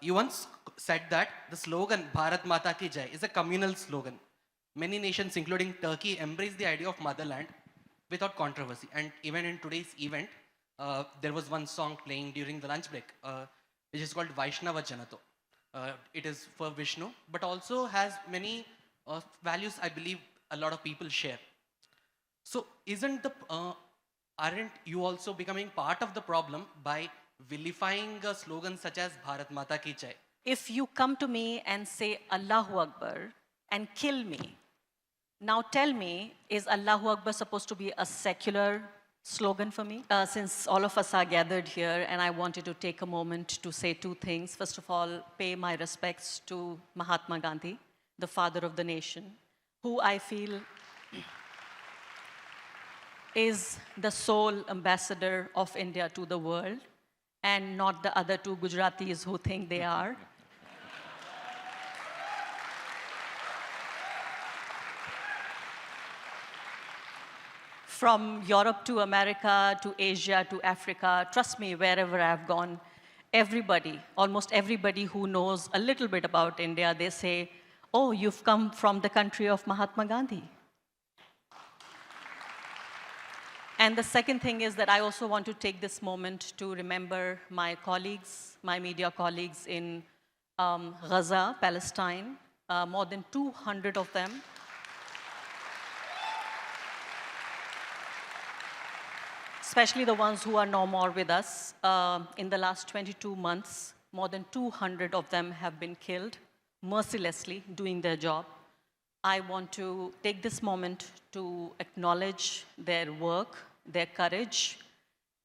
You once said that the slogan Bharat Mata Ki Jai is a communal slogan. Many nations, including Turkey, embrace the idea of motherland without controversy. And even in today's event, there was one song playing during the lunch break, which is called Vaishnava Janato. It is for Vishnu, but also has many values I believe a lot of people share. So aren't you also becoming part of the problem by vilifying a slogan such as Bharat Mata Ki Jai? If you come to me and say Allahu Akbar and kill me, now tell me, is Allahu Akbar supposed to be a secular slogan for me? Since all of us are gathered here, and I wanted to take a moment to say two things. First of all, pay my respects to Mahatma Gandhi, the father of the nation, who I feel is the sole ambassador of India to the world, and not the other two Gujaratis who think they are. From Europe to America, to Asia, to Africa, trust me, wherever I've gone, everybody, almost everybody who knows a little bit about India, they say, oh, you've come from the country of Mahatma Gandhi. And the second thing is that I also want to take this moment to remember my colleagues, my media colleagues in Gaza, Palestine, more than 200 of them. Especially the ones who are no more with us. In the last 22 months, more than 200 of them have been killed mercilessly doing their job. I want to take this moment to acknowledge their work, their courage,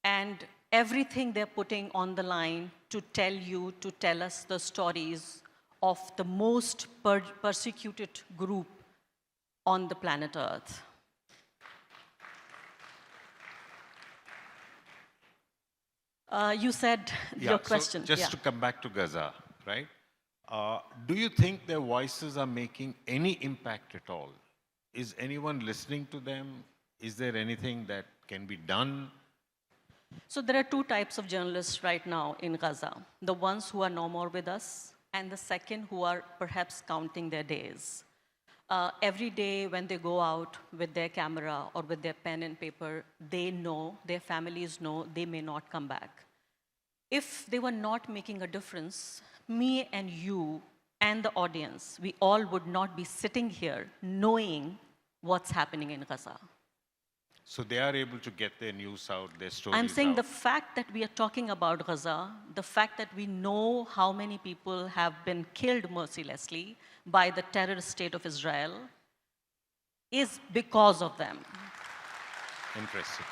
and everything they're putting on the line to tell you, to tell us the stories of the most persecuted group on the planet Earth. You said your question. So just to come back to Gaza, right? Do you think their voices are making any impact at all? Is anyone listening to them? Is there anything that can be done? So there are two types of journalists right now in Gaza. The ones who are no more with us, and the second who are perhaps counting their days. Every day when they go out with their camera or with their pen and paper, they know, their families know, they may not come back. If they were not making a difference, me and you and the audience, we all would not be sitting here knowing what's happening in Gaza. So they are able to get their news out, their stories I'm saying out. the fact that we are talking about Gaza, the fact that we know how many people have been killed mercilessly by the terrorist state of Israel is because of them. Interesting.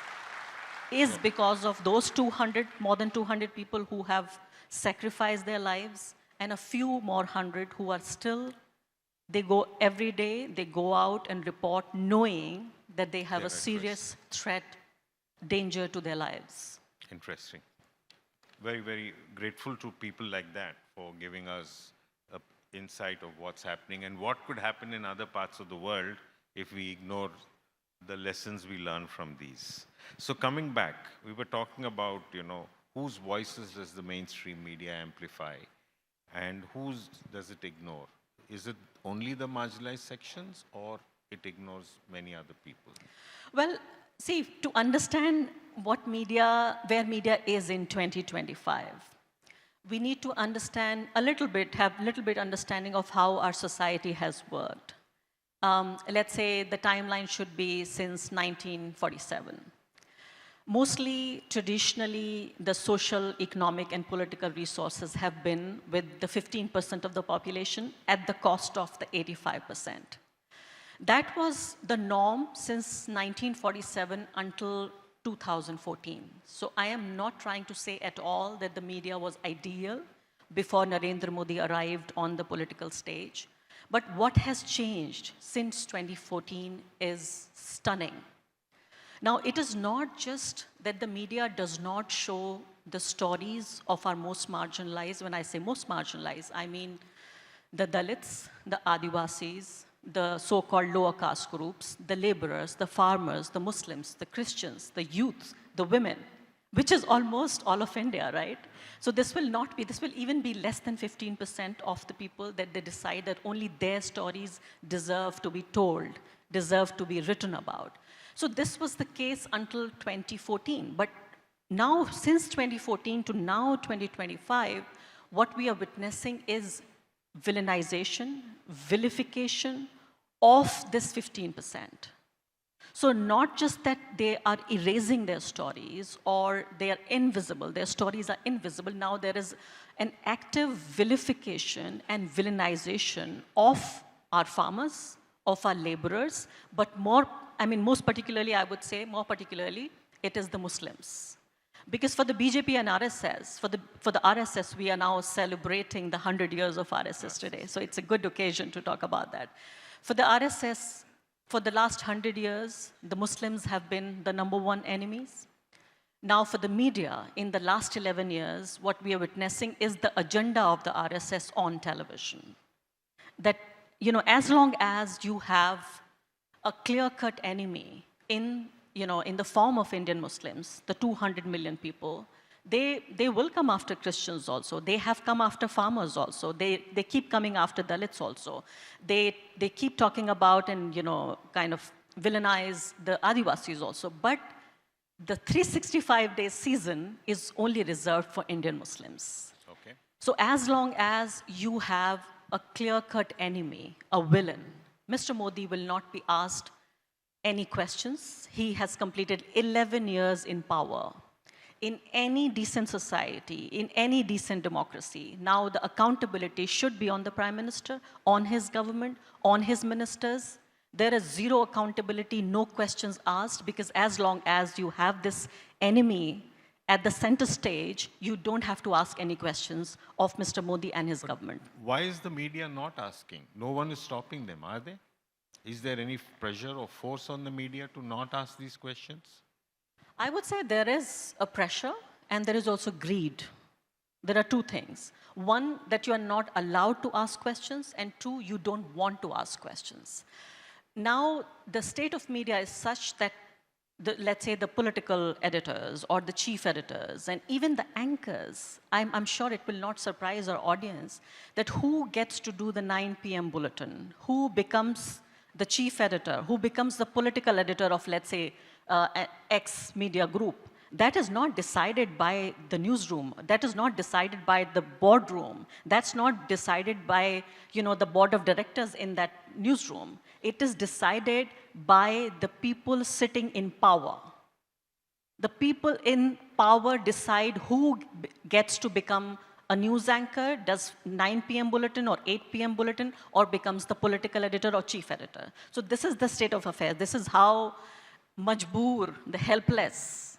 Is because of those 200, more than 200 people who have sacrificed their lives, and a few more hundred who are still, they go every day, they go out and report knowing that they have a serious threat, danger to their lives. Interesting. Very, very grateful to people like that for giving us an insight of what's happening and what could happen in other parts of the world if we ignore the lessons we learn from these. So coming back, we were talking about, whose voices does the mainstream media amplify and whose does it ignore? Is it only the marginalized sections, or it ignores many other people? Well, see, to understand what media, where media is in 2025, we need to understand a little bit, have a little bit understanding of how our society has worked. Let's say the timeline should be since 1947. Mostly, traditionally, the social, economic, and political resources have been with the 15% of the population at the cost of the 85%. That was the norm since 1947 until 2014. So I am not trying to say at all that the media was ideal before Narendra Modi arrived on the political stage. But what has changed since 2014 is stunning. Now, it is not just that the media does not show the stories of our most marginalized. When I say most marginalized, I mean the Dalits, the Adivasis, the so-called lower caste groups, the laborers, the farmers, the Muslims, the Christians, the youth, the women. which is almost all of India, right? So this will not be, this will even be less than 15% of the people that they decide that only their stories deserve to be told, deserve to be written about. So this was the case until 2014. But now, since 2014 to now 2025, what we are witnessing is villainization, vilification of this 15%. So not just that they are erasing their stories or they are invisible, their stories are invisible. Now there is an active vilification and villainization of our farmers, of our laborers, but most particularly, I would say, more particularly, it is the Muslims. Because for the BJP and RSS, for the RSS, we are now celebrating the 100 years of RSS today. So it's a good occasion to talk about that. For the RSS, for the last 100 years, the Muslims have been the #1 enemies. Now for the media, in the last 11 years, what we are witnessing is the agenda of the RSS on television. That, as long as you have a clear-cut enemy in the form of Indian Muslims, the 200 million people, they will come after Christians also. They have come after farmers also. They keep coming after Dalits also. They keep talking about and, kind of villainize the Adivasis also. But the 365-day season is only reserved for Indian Muslims. Okay. So as long as you have a clear-cut enemy, a villain, Mr. Modi will not be asked any questions. He has completed 11 years in power. In any decent society, in any decent democracy, now the accountability should be on the Prime Minister, on his government, on his ministers. There is zero accountability, no questions asked, because as long as you have this enemy at the center stage, you don't have to ask any questions of Mr. Modi and his government. Why is the media not asking? No one is stopping them, are they? Is there any pressure or force on the media to not ask these questions? I would say there is a pressure and there is also greed. There are two things. One, that you are not allowed to ask questions, and two, you don't want to ask questions. Now, the state of media is such that, let's say, the political editors or the chief editors and even the anchors, I'm sure it will not surprise our audience that who gets to do the 9 p.m. bulletin, who becomes the chief editor, who becomes the political editor of, let's say, X media group. That is not decided by the newsroom. That is not decided by the boardroom. That's not decided by, the board of directors in that newsroom. It is decided by the people sitting in power. The people in power decide who gets to become a news anchor, does 9 p.m. bulletin or 8 p.m. bulletin, or becomes the political editor or chief editor. So this is the state of affairs. This is how majboor, the helpless,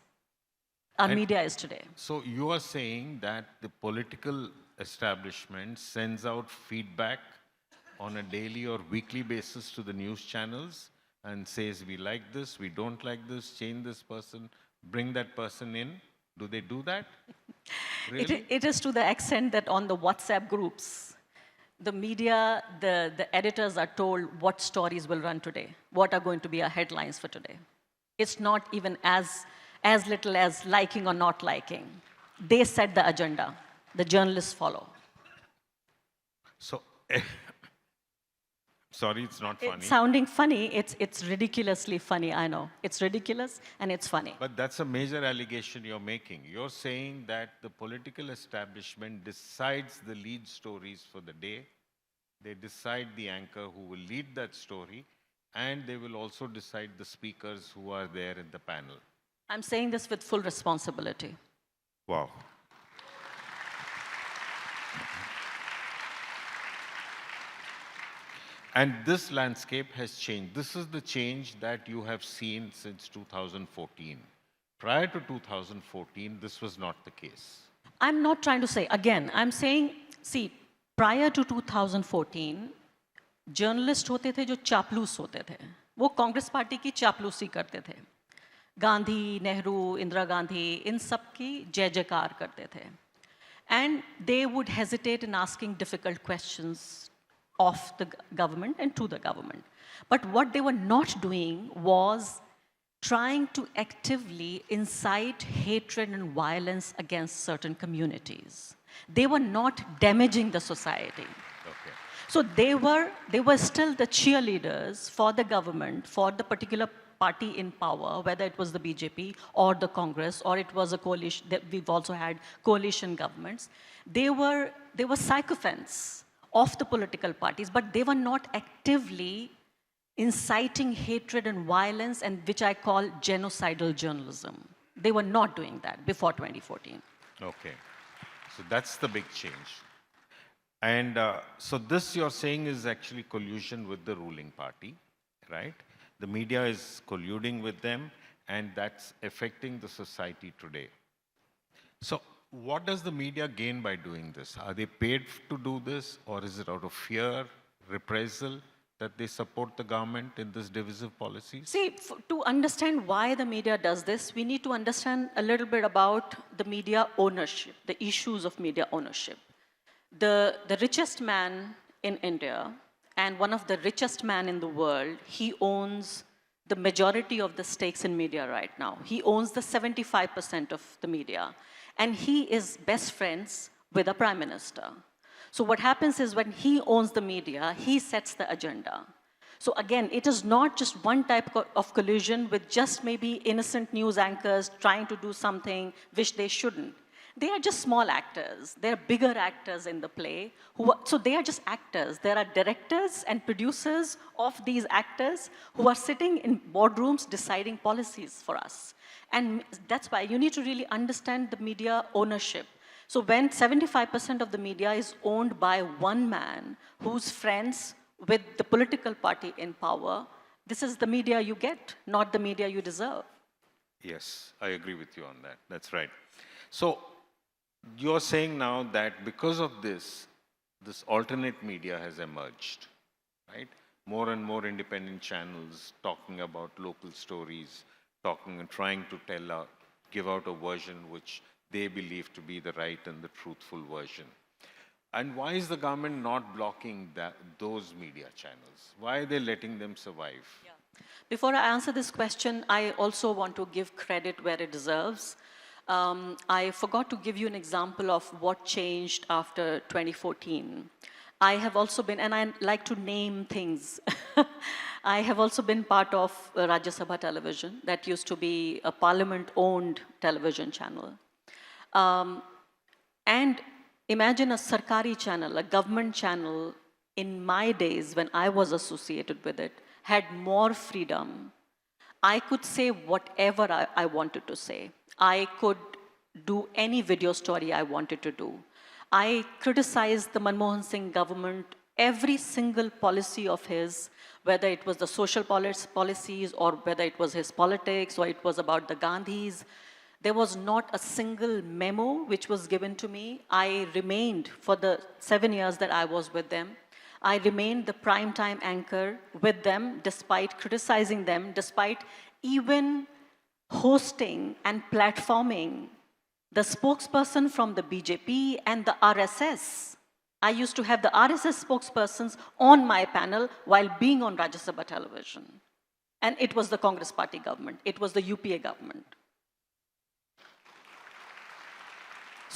our media is today. So you are saying that the political establishment sends out feedback on a daily or weekly basis to the news channels and says, we like this, we don't like this, change this person, bring that person in. Do they do that? Really? It is to the extent that on the WhatsApp groups, the media, the editors are told what stories will run today, what are going to be our headlines for today. It's not even as little as liking or not liking. They set the agenda. The journalists follow. So, sorry, it's not funny. It's sounding funny. It's ridiculously funny, I know. It's ridiculous and it's funny. But that's a major allegation you're making. You're saying that the political establishment decides the lead stories for the day. They decide the anchor who will lead that story, and they will also decide the speakers who are there in the panel. I'm saying this with full responsibility. Wow. And this landscape has changed. This is the change that you have seen since 2014. Prior to 2014, this was not the case. I'm not trying to say, again, I'm saying, see, prior to 2014, journalist होते थे जो चापलूस होते थे, वो Congress party की चापलूसी करते थे, गांधी, नेहरू, इंदिरा गांधी, इन सब की जय जयकार करते थे, and they would hesitate in asking difficult questions of the government and to the government. But what they were not doing was trying to actively incite hatred and violence against certain communities. They were not damaging the society. Okay. So they were still the cheerleaders for the government, for the particular party in power, whether it was the BJP or the Congress, or it was a coalition. We've also had coalition governments. They were sycophants of the political parties, but they were not actively inciting hatred and violence, and which I call genocidal journalism. They were not doing that before 2014. Okay. So that's the big change. And so this you're saying is actually collusion with the ruling party, right? The media is colluding with them, and that's affecting the society today. So what does the media gain by doing this? Are they paid to do this, or is it out of fear, reprisal, that they support the government in this divisive policies? See, to understand why the media does this, we need to understand a little bit about the media ownership, the issues of media ownership. The richest man in India and one of the richest men in the world, he owns the majority of the stakes in media right now. He owns the 75% of the media. And he is best friends with the prime minister. So what happens is when he owns the media, he sets the agenda. So again, it is not just one type of collusion with just maybe innocent news anchors trying to do something which they shouldn't. They are just small actors. There are bigger actors in the play. So they are just actors. There are directors and producers of these actors who are sitting in boardrooms deciding policies for us. And that's why you need to really understand the media ownership. So when 75% of the media is owned by one man who's friends with the political party in power, this is the media you get, not the media you deserve. Yes, I agree with you on that. That's right. So you're saying now that because of this alternate media has emerged, right? More and more independent channels talking about local stories, talking and trying to give out a version which they believe to be the right and the truthful version. And why is the government not blocking those media channels? Why are they letting them survive? Yeah. Before I answer this question, I also want to give credit where it deserves. I forgot to give you an example of what changed after 2014. I have also been, and I like to name things. I have also been part of Rajya Sabha television. That used to be a parliament-owned television channel. And imagine a Sarkari channel, a government channel, in my days when I was associated with it, had more freedom. I could say whatever I wanted to say. I could do any video story I wanted to do. I criticized the Manmohan Singh government, every single policy of his, whether it was the social policies or whether it was his politics or it was about the Gandhis. There was not a single memo which was given to me. I remained, for the 7 years that I was with them, I remained the primetime anchor with them, despite criticizing them, despite even hosting and platforming the spokesperson from the BJP and the RSS. I used to have the RSS spokespersons on my panel while being on Rajya Sabha television. And it was the Congress party government. It was the UPA government.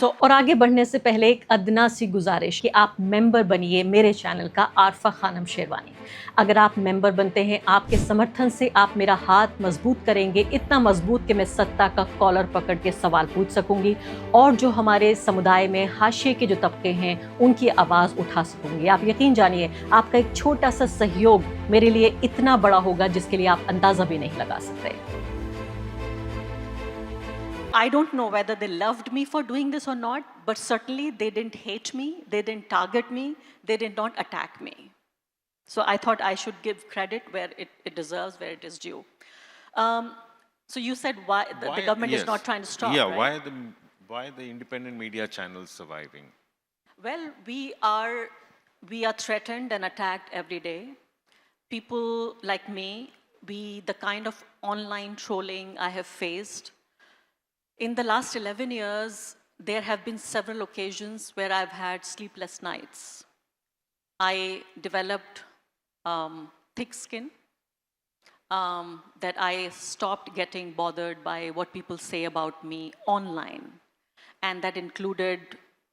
और आगे बढ़ने से पहले एक अदना सी गुजारिश कि आप मेंबर बनिए मेरे चैनल का आरफा खानम शेरवानी। अगर आप मेंबर बनते हैं, आपके समर्थन से आप मेरा हाथ मजबूत करेंगे, इतना मजबूत कि मैं सत्ता का कॉलर पकड़ के सवाल पूछ सकूंगी और जो हमारे समुदाय में हाशिए के जो तबके हैं उनकी आवाज़ उठा सकूंगी। आप यकीन जानिए, आपका एक छोटा सा सहयोग मेरे लिए इतना बड़ा होगा जिसके लिए आप अंदाज़ा भी नहीं लगा सकते। I don't know whether they loved me for doing this or not, but certainly they didn't hate me, they didn't target me, they did not attack me. So I thought I should give credit where it deserves, where it is due. So you said why the government is not trying to stop, Yeah, right? why are the independent media channels surviving? Well, we are threatened and attacked every day. People like me, the kind of online trolling I have faced. In the last 11 years, there have been several occasions where I've had sleepless nights. I developed thick skin. that I stopped getting bothered by what people say about me online. And that included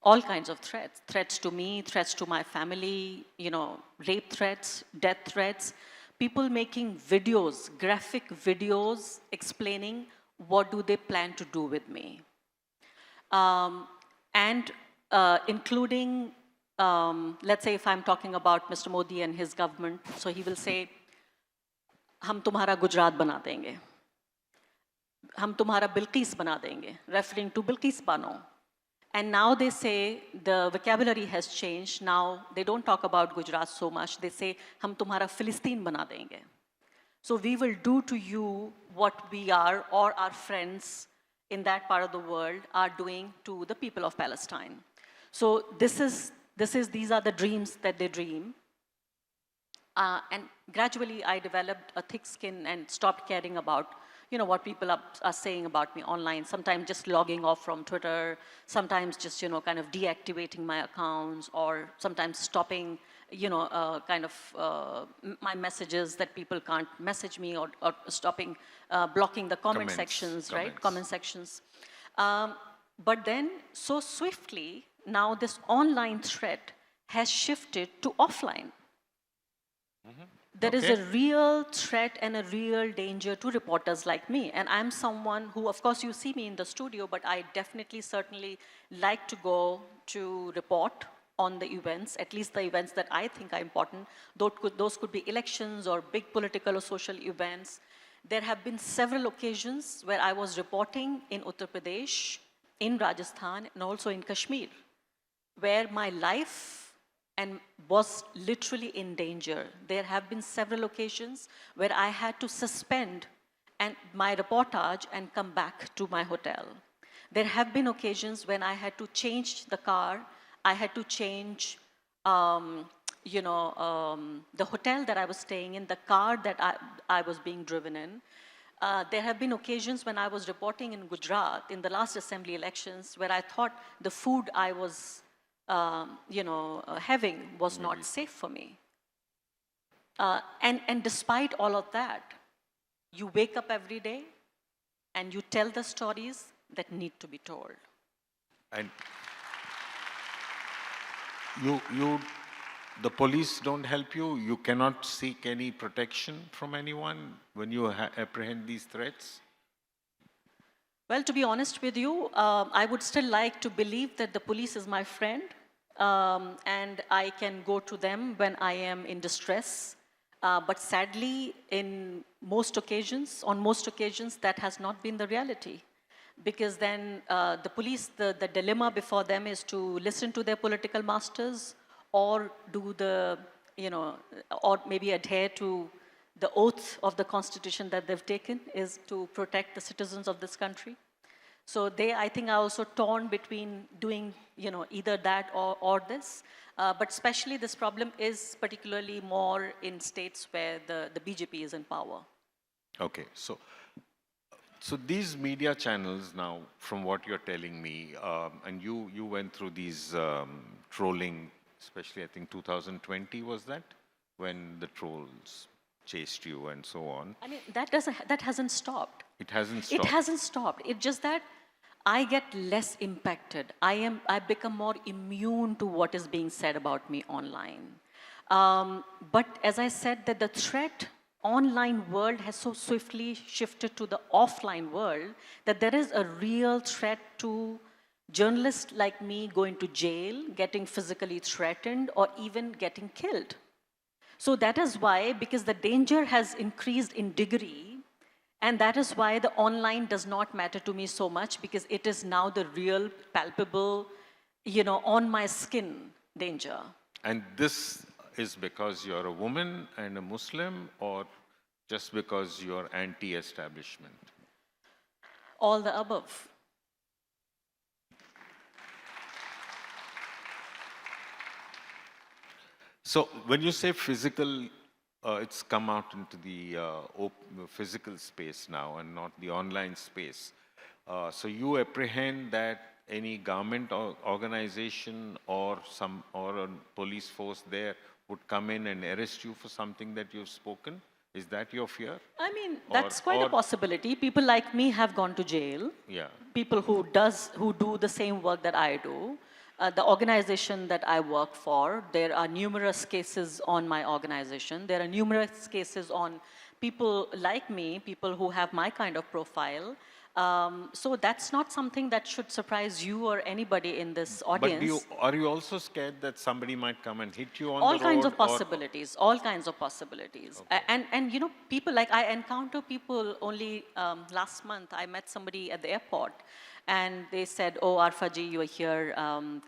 all kinds of threats. Threats to me, threats to my family, you know, rape threats, death threats. People making videos, graphic videos, explaining what do they plan to do with me. And including, let's say if I'm talking about Mr. Modi and his government, so he will say, हम तुम्हारा गुजरात बना देंगे, हम तुम्हारा बिल्किस बना देंगे, referring to Bilqis Bano. And now they say the vocabulary has changed. Now they don't talk about Gujarat so much. They say, हम तुम्हारा Philistine बना देंगे. So we will do to you what we are or our friends in that part of the world are doing to the people of Palestine. So these are the dreams that they dream. And gradually I developed a thick skin and stopped caring about, you know, what people are saying about me online. Sometimes just logging off from Twitter, sometimes just, you know, kind of deactivating my accounts, or sometimes stopping, you know, my messages that people can't message me, or stopping, blocking the comment sections, right? Comment sections. But then so swiftly, now this online threat has shifted to offline. There is a real threat and a real danger to reporters like me. And I'm someone who, of course, you see me in the studio, but I definitely, certainly like to go to report on the events, at least the events that I think are important. Those could be elections or big political or social events. There have been several occasions where I was reporting in Uttar Pradesh, in Rajasthan, and also in Kashmir, where my life and was literally in danger. There have been several occasions where I had to suspend my reportage and come back to my hotel. There have been occasions when I had to change the car. I had to change, the hotel that I was staying in, the car that I was being driven in. There have been occasions when I was reporting in Gujarat in the last assembly elections where I thought the food I was having was not safe for me. And despite all of that, you wake up every day and you tell the stories that need to be told. And the police don't help you? You cannot seek any protection from anyone when you apprehend these threats? Well, to be honest with you, I would still like to believe that the police is my friend, and I can go to them when I am in distress. But sadly, on most occasions, that has not been the reality. Because then the police, the dilemma before them is to listen to their political masters, or or maybe adhere to the oath of the Constitution that they've taken, is to protect the citizens of this country. So they, I think, are also torn between doing, either that or this. But especially this problem is particularly more in states where the BJP is in power. Okay, so these media channels now, from what you're telling me, and you went through these trolling, especially I think 2020 was that, when the trolls chased you and so on. I mean, that hasn't stopped. It hasn't stopped. It hasn't stopped. It's just that I get less impacted. I become more immune to what is being said about me online. But as I said, that the threat online world has so swiftly shifted to the offline world that there is a real threat to journalists like me going to jail, getting physically threatened, or even getting killed. So that is why, because the danger has increased in degree, and that is why the online does not matter to me so much, because it is now the real, palpable, on my skin danger. And this is because you're a woman and a Muslim, or just because you're anti-establishment? All the above. So when you say physical, it's come out into the physical space now and not the online space. So you apprehend that any government or organization or a police force there would come in and arrest you for something that you've spoken, Is that your fear? I mean, that's quite a or- possibility. People like me have gone to jail. Yeah. People who do the same work that I do. The organization that I work for, there are numerous cases on my organization. There are numerous cases on people like me, people who have my kind of profile. So that's not something that should surprise you or anybody in this audience. But are you also scared that somebody might come and hit you on All the road? kinds of possibilities, all kinds of possibilities. And you know, people like, I encounter people only last month, I met somebody at the airport and they said, oh, Arfa ji, you are here,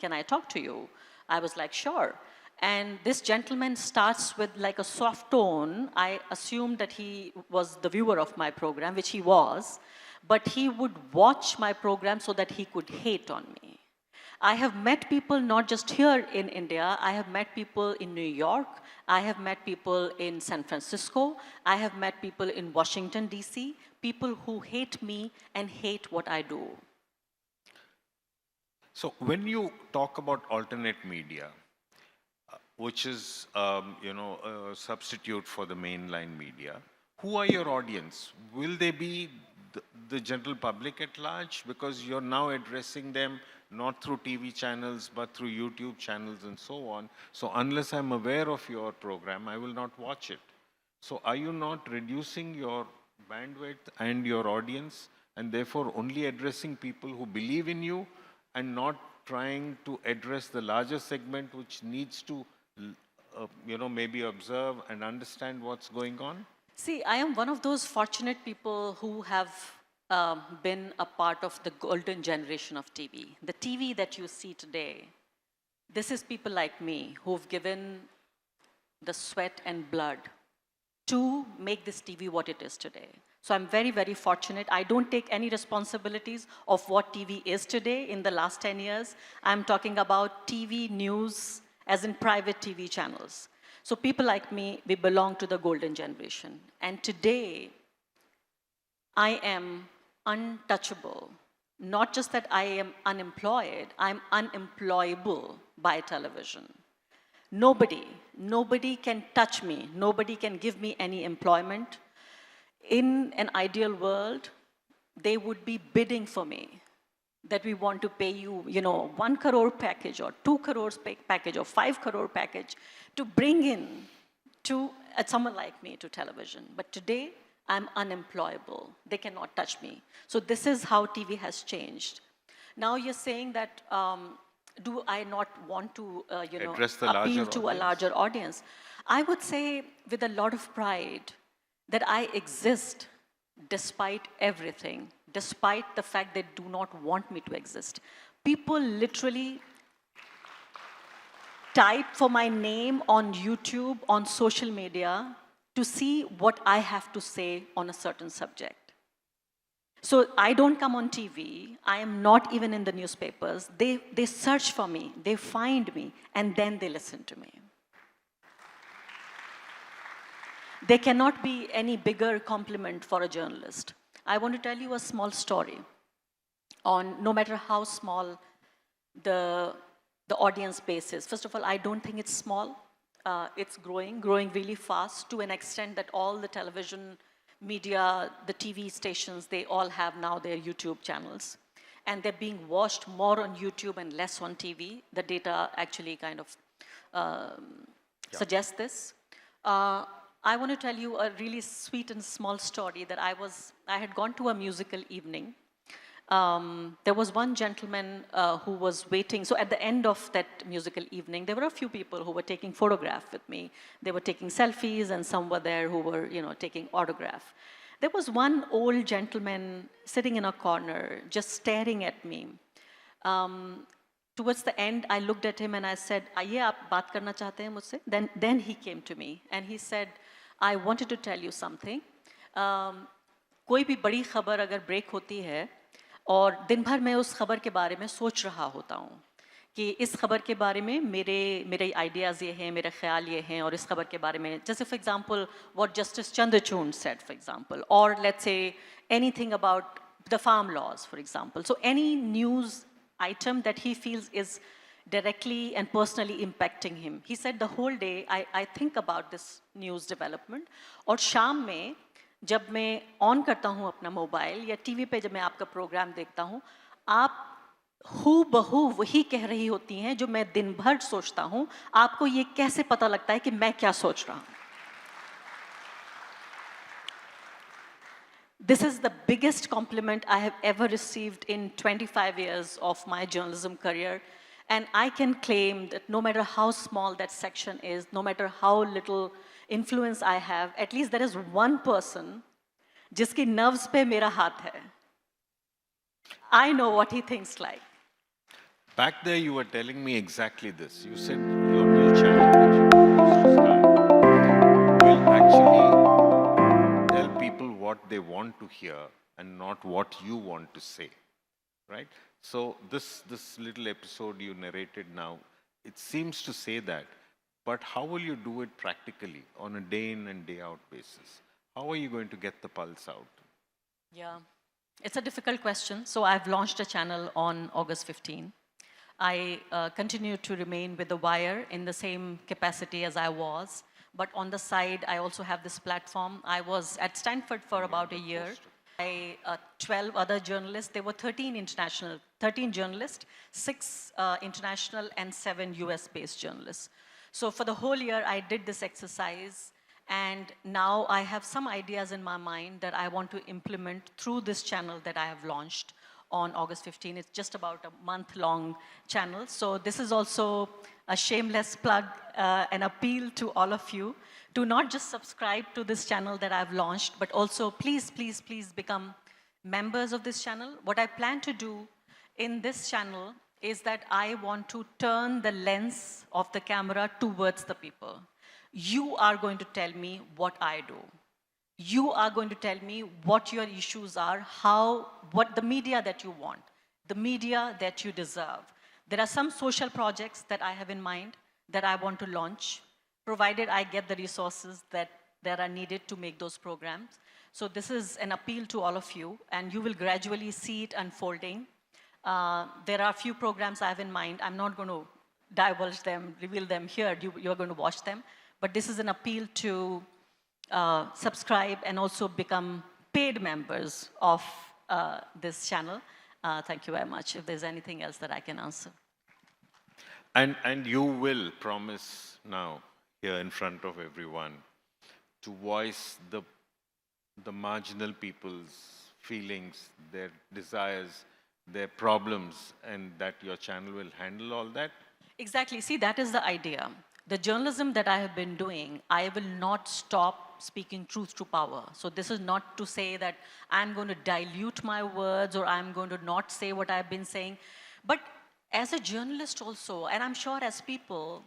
can I talk to you? I was like, sure. And this gentleman starts with like a soft tone. I assumed that he was the viewer of my program, which he was, but he would watch my program so that he could hate on me. I have met people not just here in India, I have met people in New York, I have met people in San Francisco, I have met people in Washington, DC, people who hate me and hate what I do. So when you talk about alternate media, which is, a substitute for the mainline media, who are your audience? Will they be the general public at large? Because you're now addressing them not through TV channels, but through YouTube channels and so on. So unless I'm aware of your program, I will not watch it. So are you not reducing your bandwidth and your audience, and therefore only addressing people who believe in you and not trying to address the larger segment which needs to, maybe observe and understand what's going on? See, I am one of those fortunate people who have been a part of the golden generation of TV. The TV that you see today, this is people like me who've given the sweat and blood to make this TV what it is today. So I'm very, very fortunate. I don't take any responsibilities of what TV is today in the last 10 years. I'm talking about TV news as in private TV channels. So people like me, we belong to the golden generation. And today, I am untouchable. Not just that I am unemployed, I'm unemployable by television. Nobody can touch me. Nobody can give me any employment. In an ideal world, they would be bidding for me, that we want to pay you, 1 crore package or 2 crores package or 5 crore package to bring in to someone like me to television. But today, I'm unemployable. They cannot touch me. So this is how TV has changed. Now you're saying that, do I not want to, Address the appeal larger to a audience? larger audience? I would say with a lot of pride that I exist despite everything, despite the fact they do not want me to exist. People literally type for my name on YouTube, on social media, to see what I have to say on a certain subject. So I don't come on TV, I am not even in the newspapers. They search for me, they find me, and then they listen to me. There cannot be any bigger compliment for a journalist. I want to tell you a small story on no matter how small the audience base is. First of all, I don't think it's small. It's growing really fast to an extent that all the television media, the TV stations, they all have now their YouTube channels. And they're being watched more on YouTube and less on TV. The data actually kind of suggests this. I want to tell you a really sweet and small story that I had gone to a musical evening. There was one gentleman who was waiting. So at the end of that musical evening, there were a few people who were taking photographs with me. They were taking selfies, and some were there who were, taking autograph. There was one old gentleman sitting in a corner, just staring at me. Towards the end, I looked at him and I said, "Aye, aap baat karna chahte hain mujhse?" Then he came to me and he said, "I wanted to tell you something. कोई भी बड़ी खबर अगर break होती है और दिन भर मैं उस खबर के बारे में सोच रहा होता हूँ कि इस खबर के बारे में मेरे आइडियाज़ ये हैं, मेरे ख्याल ये हैं, और इस खबर के बारे में जैसे for example what Justice Chandrachud said for example, और let's say anything about the farm laws for example. So any news item that he feels is directly and personally impacting him. He said the whole day I think about this news development और शाम में जब मैं on करता हूँ अपना mobile या TV पे जब मैं आपका प्रोग्राम देखता हूँ आप हू बहू वही कह रही होती हैं जो मैं दिन भर सोचता हूँ आपको ये कैसे पता लगता है कि मैं क्या सोच रहा हूँ This is the biggest compliment I have ever received in 25 years of my journalism career. And I can claim that no matter how small that section is, no matter how little influence I have, at least there is one person jiski nerves pe mera haath hai. I know what he thinks like. Back there, you were telling me exactly this. You said your new channel that you used to start will actually tell people what they want to hear and not what you want to say, right? So this little episode you narrated now, it seems to say that, but how will you do it practically on a day in and day out basis? How are you going to get the pulse out? Yeah, it's a difficult question. So I've launched a channel on August 15. I continue to remain with The Wire in the same capacity as I was. But on the side, I also have this platform. I was at Stanford for about a year. 12 other journalists. There were 13 journalists, 6 international and 7 US-based journalists. So for the whole year, I did this exercise. And now I have some ideas in my mind that I want to implement through this channel that I have launched on August 15. It's just about a month-long channel. So this is also a shameless plug, an appeal to all of you to not just subscribe to this channel that I've launched, but also please, please, please become members of this channel. What I plan to do in this channel is that I want to turn the lens of the camera towards the people. You are going to tell me what I do. You are going to tell me what your issues are, what the media that you want, the media that you deserve. There are some social projects that I have in mind that I want to launch, provided I get the resources that are needed to make those programs. So this is an appeal to all of you, and you will gradually see it unfolding. There are a few programs I have in mind. I'm not going to divulge them, reveal them here. You're going to watch them. But this is an appeal to subscribe and also become paid members of this channel. Thank you very much. If there's anything else that I can answer. And you will promise now, here in front of everyone, to voice the marginal people's feelings, their desires, their problems, and that your channel will handle all that? Exactly. See, that is the idea. The journalism that I have been doing, I will not stop speaking truth to power. So this is not to say that I'm going to dilute my words or I'm going to not say what I've been saying. But as a journalist also, and I'm sure as people,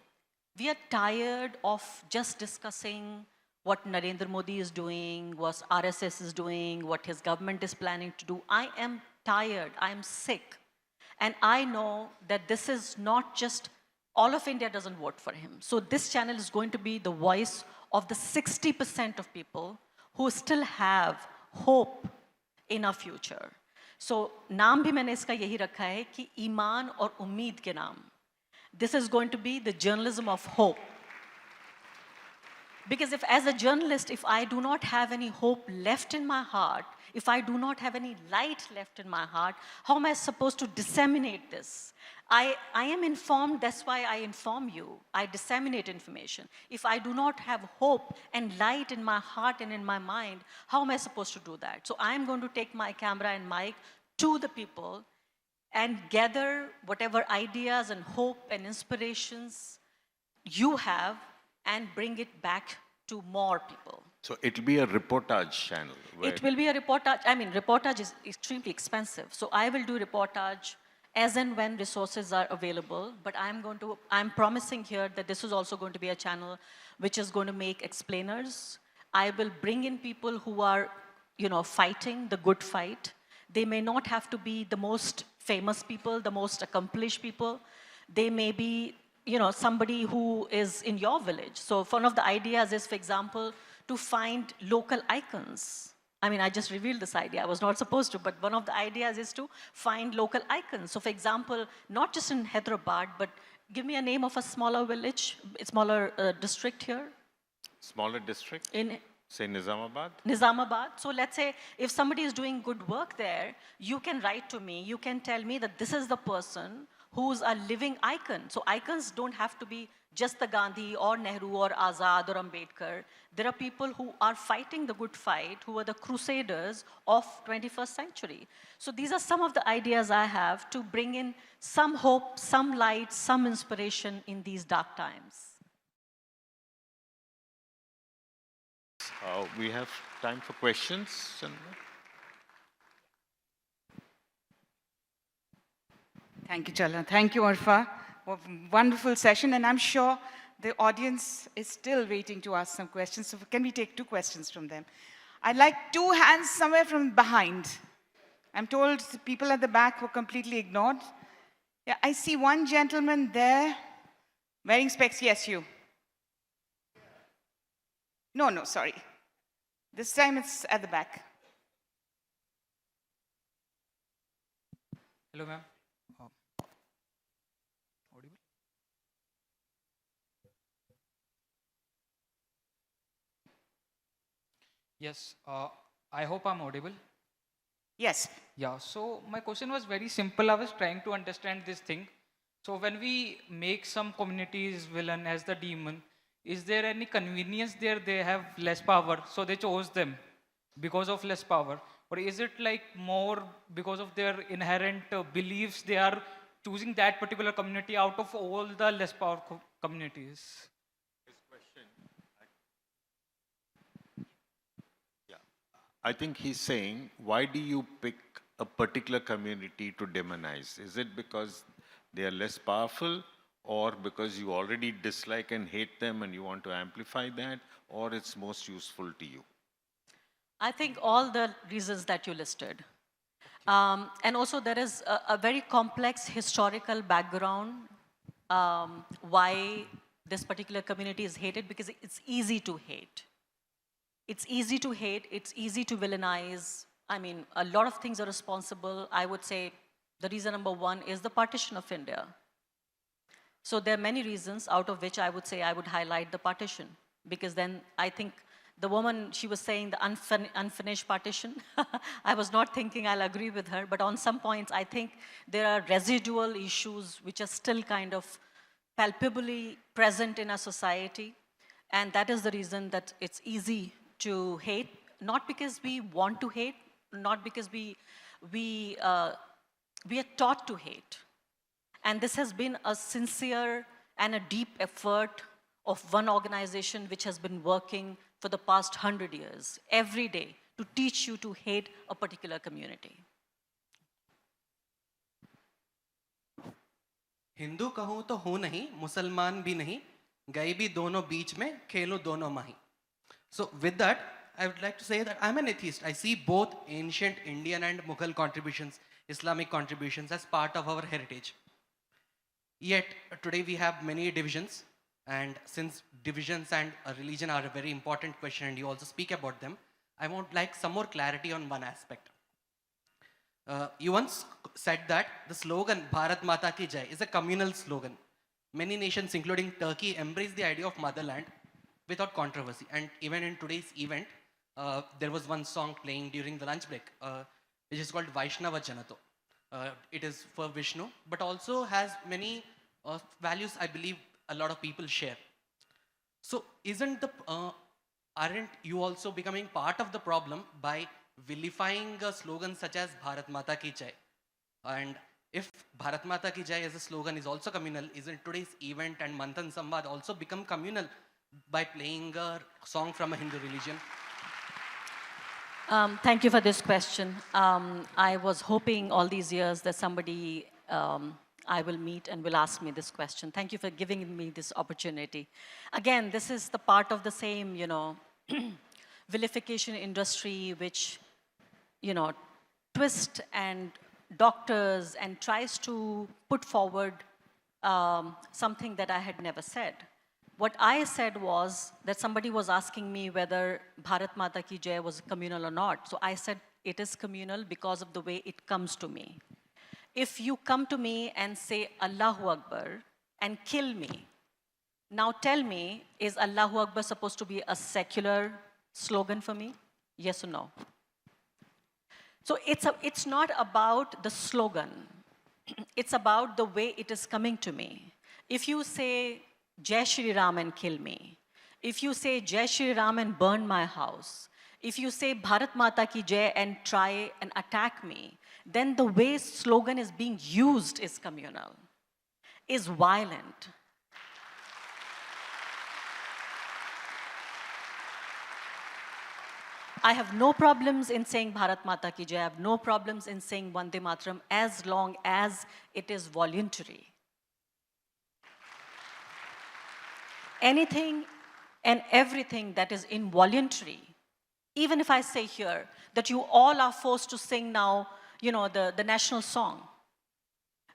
we are tired of just discussing what Narendra Modi is doing, what RSS is doing, what his government is planning to do. I am tired, I am sick. And I know that this is not just all of India doesn't vote for him. So this channel is going to be the voice of the 60% of people who still have hope in our future. So नाम भी मैंने इसका यही रखा है कि ईमान और उम्मीद के नाम. This is going to be the journalism of hope. Because if, as a journalist, if I do not have any hope left in my heart, if I do not have any light left in my heart, how am I supposed to disseminate this? I am informed, that's why I inform you. I disseminate information. If I do not have hope and light in my heart and in my mind, how am I supposed to do that? So I'm going to take my camera and mic to the people and gather whatever ideas and hope and inspirations you have and bring it back to more people. So it'll be a reportage channel. It will be a reportage. I mean, reportage is extremely expensive. So I will do reportage as and when resources are available. But I'm promising here that this is also going to be a channel which is going to make explainers. I will bring in people who are, fighting the good fight. They may not have to be the most famous people, the most accomplished people. They may be somebody who is in your village. So one of the ideas is, for example, to find local icons. I mean, I just revealed this idea. I was not supposed to, but one of the ideas is to find local icons. So for example, not just in Hyderabad, but give me a name of a smaller village, a smaller district here. Smaller district? In Say Nizamabad? Nizamabad. So let's say if somebody is doing good work there, you can write to me, you can tell me that this is the person who's a living icon. So icons don't have to be just the Gandhi or Nehru or Azad or Ambedkar. There are people who are fighting the good fight, who are the crusaders of 21st century. So these are some of the ideas I have to bring in some hope, some light, some inspiration in these dark times. We have time for questions. Thank you, Chala. Thank you, Arfa. Wonderful session, and I'm sure the audience is still waiting to ask some questions. So can we take 2 questions from them? I'd like 2 hands somewhere from behind. I'm told the people at the back were completely ignored. Yeah, I see one gentleman there wearing specs. Yes, you. No, sorry. This time it's at the back. Hello, ma'am. Audible? Yes, I hope I'm audible. Yes. Yeah, so my question was very simple. I was trying to understand this thing. So when we make some communities villain as the demon, is there any convenience there? They have less power, so they chose them because of less power. Or is it like more because of their inherent beliefs, they are choosing that particular community out of all the less powerful communities? I think he's saying, why do you pick a particular community to demonize? Is it because they are less powerful, or because you already dislike and hate them and you want to amplify that, or it's most useful to you? I think all the reasons that you listed. And also there is a very complex historical background why this particular community is hated, because it's easy to hate. It's easy to hate, it's easy to villainize. I mean, a lot of things are responsible. I would say the reason number 1 is the partition of India. So there are many reasons, out of which I would say I would highlight the partition, because then I think the woman, she was saying the unfinished partition. I was not thinking I'll agree with her, but on some points I think there are residual issues which are still kind of palpably present in our society. And that is the reason that it's easy to hate, not because we want to hate, not because we are taught to hate. And this has been a sincere and a deep effort of one organization which has been working for the past 100 years, every day, to teach you to hate a particular community. Hindu कहूं तो हूं नहीं, मुसलमान भी नहीं, गए भी दोनों बीच में, खेलो दोनों माही. So with that, I would like to say that I'm an atheist. I see both ancient Indian and Mughal contributions, Islamic contributions as part of our heritage. Yet today we have many divisions, and since divisions and religion are a very important question and you also speak about them, I would like some more clarity on one aspect. You once said that the slogan Bharat Mata Ki Jai is a communal slogan. Many nations, including Turkey, embrace the idea of motherland without controversy. And even in today's event, there was one song playing during the lunch break, which is called Vaishnava Janato. It is for Vishnu, but also has many values I believe a lot of people share. So aren't you also becoming part of the problem by vilifying a slogan such as Bharat Mata Ki Jai? And if Bharat Mata Ki Jai as a slogan is also communal, isn't today's event and Manthan Samvad also become communal by playing a song from a Hindu religion? Thank you for this question. I was hoping all these years that somebody I will meet and will ask me this question. Thank you for giving me this opportunity. Again, this is the part of the same, vilification industry which, twists and doctors and tries to put forward something that I had never said. What I said was that somebody was asking me whether Bharat Mata Ki Jai was communal or not. So I said it is communal because of the way it comes to me. If you come to me and say Allahu Akbar and kill me, now tell me, is Allahu Akbar supposed to be a secular slogan for me? Yes or no? So it's not about the slogan. It's about the way it is coming to me. If you say Jai Shri Ram and kill me, if you say Jai Shri Ram and burn my house, if you say Bharat Mata Ki Jai and try and attack me, then the way slogan is being used is communal, is violent. I have no problems in saying Bharat Mata Ki Jai. I have no problems in saying Vande Mataram as long as it is voluntary. Anything and everything that is involuntary, even if I say here that you all are forced to sing now, the national song,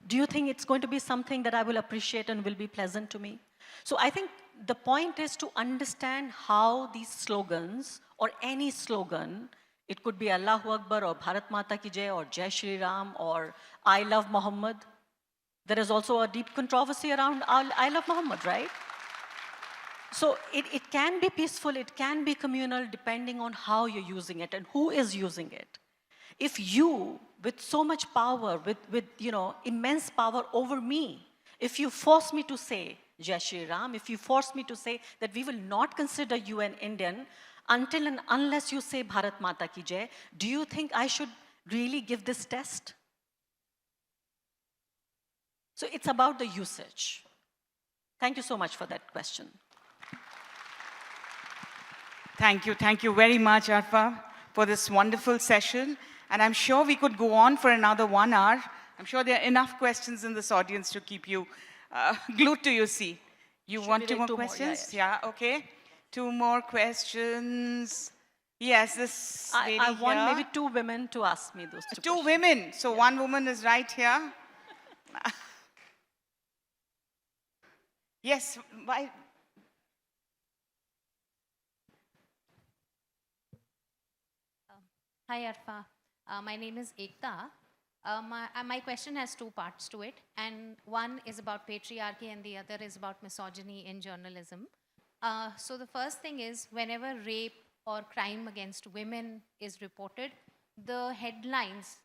do you think it's going to be something that I will appreciate and will be pleasant to me? So I think the point is to understand how these slogans, or any slogan, it could be Allahu Akbar or Bharat Mata Ki Jai or Jai Shri Ram or I love Muhammad. There is also a deep controversy around I love Muhammad, right? So it can be peaceful, it can be communal, depending on how you're using it and who is using it. If you, with so much power, with immense power over me, if you force me to say Jai Shri Ram, if you force me to say that we will not consider you an Indian until and unless you say Bharat Mata Ki Jai, do you think I should really give this test? So it's about the usage. Thank you so much for that question. Thank you very much, Arfa, for this wonderful session. And I'm sure we could go on for another 1 hour. I'm sure there are enough questions in this audience to keep you glued to your seat. You want two more questions? Yeah, okay. 2 more questions. Yes, this lady I want here. maybe 2 women to ask me those 2 2 questions. women. So Yeah. 1 woman is right here. Yes, why? Hi, Arfa. My name is Ekta. My question has 2 parts to it, and one is about patriarchy and the other is about misogyny in journalism. So the first thing is, whenever rape or crime against women is reported, the headlines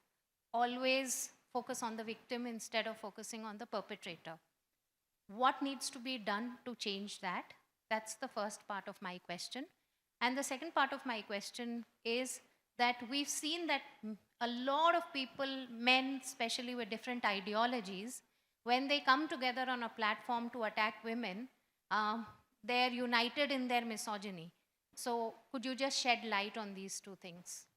always focus on the victim instead of focusing on the perpetrator. What needs to be done to change that? That's the first part of my question. And the second part of my question is that we've seen that a lot of people, men especially with different ideologies, when they come together on a platform to attack women, they're united in their misogyny. So could you just shed light on these 2 things?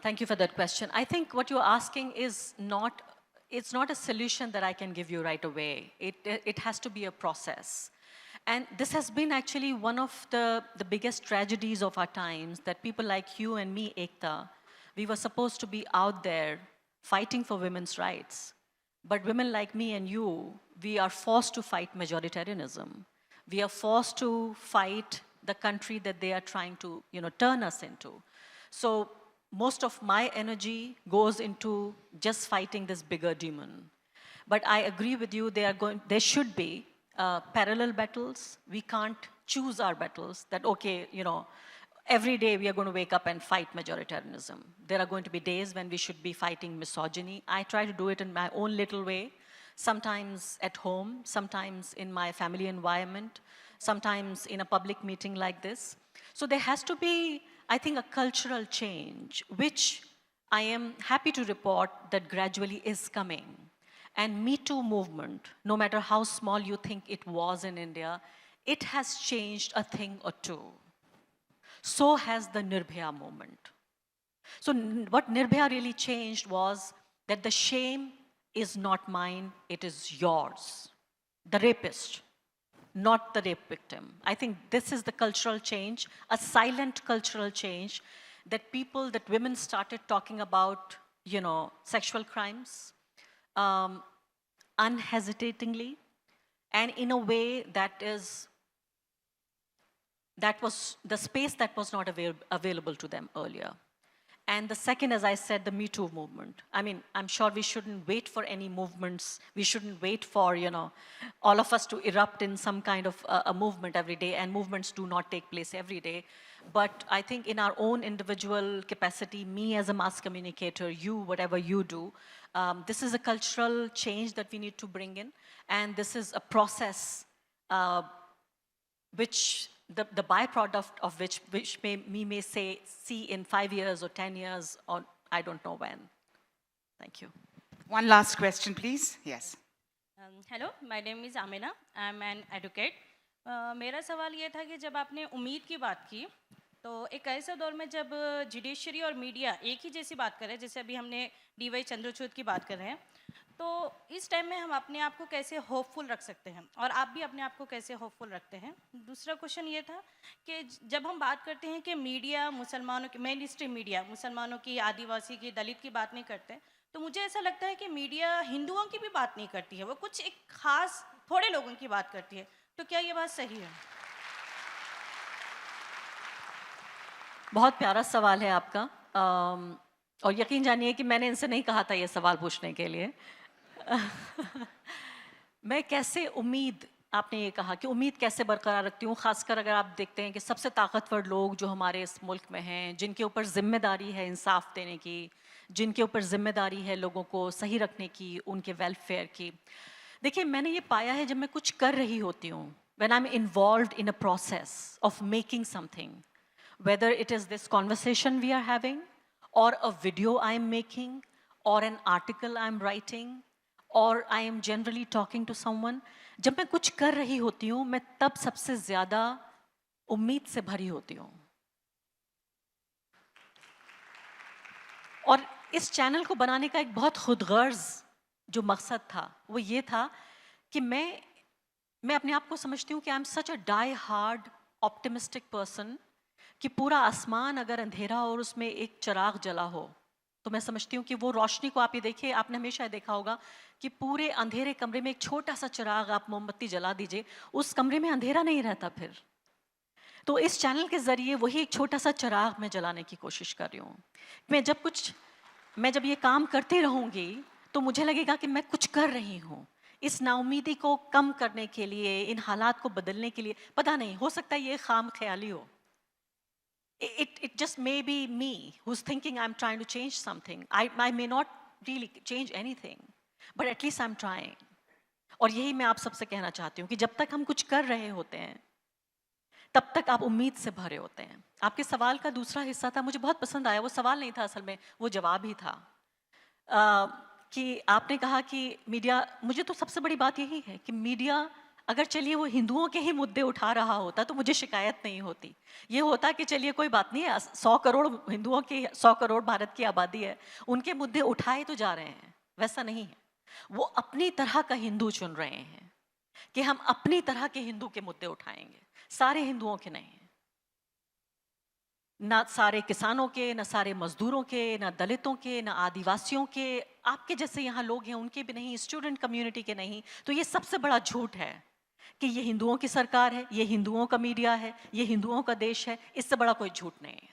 Thank you for that question. I think what you're asking is it's not a solution that I can give you right away. It has to be a process. And this has been actually one of the biggest tragedies of our times, that people like you and me, Ekta, we were supposed to be out there fighting for women's rights. But women like me and you, we are forced to fight majoritarianism. We are forced to fight the country that they are trying to turn us into. So most of my energy goes into just fighting this bigger demon. But I agree with you, there should be parallel battles. We can't choose our battles that, okay, every day we are going to wake up and fight majoritarianism. There are going to be days when we should be fighting misogyny. I try to do it in my own little way, sometimes at home, sometimes in my family environment, sometimes in a public meeting like this. So there has to be, I think, a cultural change, which I am happy to report that gradually is coming. And Me Too movement, no matter how small you think it was in India, it has changed a thing or 2. So has the Nirbhaya movement. So what Nirbhaya really changed was that the shame is not mine, it is yours. The rapist, not the rape victim. I think this is the cultural change, a silent cultural change, that women started talking about, sexual crimes, unhesitatingly, and in a way that was the space that was not available to them earlier. And the second, as I said, the Me Too movement. I mean, I'm sure we shouldn't wait for any movements. We shouldn't wait for, all of us to erupt in some kind of a movement every day, and movements do not take place every day. But I think in our own individual capacity, me as a mass communicator, you, whatever you do, this is a cultural change that we need to bring in. And this is a process which the byproduct of which we may see in 5 years or 10 years, or I don't know when. Thank you. One last question, please. Yes. Hello, my name is Amina. I'm an advocate. मेरा सवाल ये था कि जब आपने उम्मीद की बात की, तो एक ऐसे दौर में जब जुडिशरी और मीडिया एक ही जैसी बात कर रहे हैं, जैसे अभी हमने डीवाई चंद्रचूड़ की बात कर रहे हैं, तो इस टाइम में हम अपने आप को कैसे होपफुल रख सकते हैं, और आप भी अपने आप को कैसे होपफुल रखते हैं? दूसरा क्वेश्चन ये था कि जब हम बात करते हैं कि मीडिया मुसलमानों की, मेन स्ट्रीम मीडिया मुसलमानों की, आदिवासी की, दलित की बात नहीं करते, तो मुझे ऐसा लगता है कि मीडिया हिंदुओं की भी बात नहीं करती है, वो कुछ एक खास थोड़े लोगों की बात करती है. तो क्या ये बात सही है? बहुत प्यारा सवाल है आपका, और यकीन जानिए कि मैंने इनसे नहीं कहा था ये सवाल पूछने के लिए. मैं कैसे उम्मीद, आपने ये कहा कि उम्मीद कैसे बरकरार रखती हूँ, खासकर अगर आप देखते हैं कि सबसे ताकतवर लोग जो हमारे इस मुल्क में हैं, जिनके ऊपर जिम्मेदारी है इंसाफ देने की, जिनके ऊपर जिम्मेदारी है लोगों को सही रखने की, उनके वेलफेयर की. देखिए, मैंने ये पाया है जब मैं कुछ कर रही होती हूँ, when I'm involved in a process of making something, whether it is this conversation we are having, or a video I am making, or an article I am writing, or I am generally talking to someone, जब मैं कुछ कर रही होती हूँ, मैं तब सबसे ज़्यादा उम्मीद से भरी होती हूँ. और इस चैनल को बनाने का एक बहुत खुदगर्ज जो मकसद था, वो ये था कि मैं अपने आप को समझती हूँ कि I am such a die hard optimistic person, कि पूरा आसमान अगर अंधेरा और उसमें एक चिराग जला हो, तो मैं समझती हूँ कि वो रोशनी को आप ये देखिए, आपने हमेशा देखा होगा कि पूरे अंधेरे कमरे में एक छोटा सा चिराग आप मोमबत्ती जला दीजिए, उस कमरे में अंधेरा नहीं रहता फिर. तो इस चैनल के ज़रिए वही एक छोटा सा चिराग मैं जलाने की कोशिश कर रही हूँ. मैं जब ये काम करती रहूँगी तो मुझे लगेगा कि मैं कुछ कर रही हूँ. इस नाउमीदी को कम करने के लिए, इन हालात को बदलने के लिए, पता नहीं, हो सकता है ये खाम ख्याली हो. It just may be me who's thinking I'm trying to change something. I may not really change anything, but at least I'm trying. और यही मैं आप सबसे कहना चाहती हूँ कि जब तक हम कुछ कर रहे होते हैं, तब तक आप उम्मीद से भरे होते हैं. आपके सवाल का दूसरा हिस्सा था, मुझे बहुत पसंद आया. वो सवाल नहीं था असल में, वो जवाब ही था. कि आपने कहा कि मीडिया, मुझे तो सबसे बड़ी बात यही है कि मीडिया अगर चलिए वो हिंदुओं के ही मुद्दे उठा रहा होता तो मुझे शिकायत नहीं होती. ये होता कि चलिए कोई बात नहीं है, 100 करोड़ हिंदुओं की, 100 करोड़ भारत की आबादी है, उनके मुद्दे उठाए तो जा रहे हैं. वैसा नहीं है. वो अपनी तरह का हिंदू चुन रहे हैं कि हम अपनी तरह के हिंदू के मुद्दे उठाएंगे, सारे हिंदुओं के नहीं. ना सारे किसानों के, ना सारे मजदूरों के, ना दलितों के, ना आदिवासियों के, आपके जैसे यहाँ लोग हैं उनके भी नहीं, स्टूडेंट कम्युनिटी के नहीं. तो ये सबसे बड़ा झूठ है कि ये हिंदुओं की सरकार है, ये हिंदुओं का मीडिया है, ये हिंदुओं का देश है. इससे बड़ा कोई झूठ नहीं है.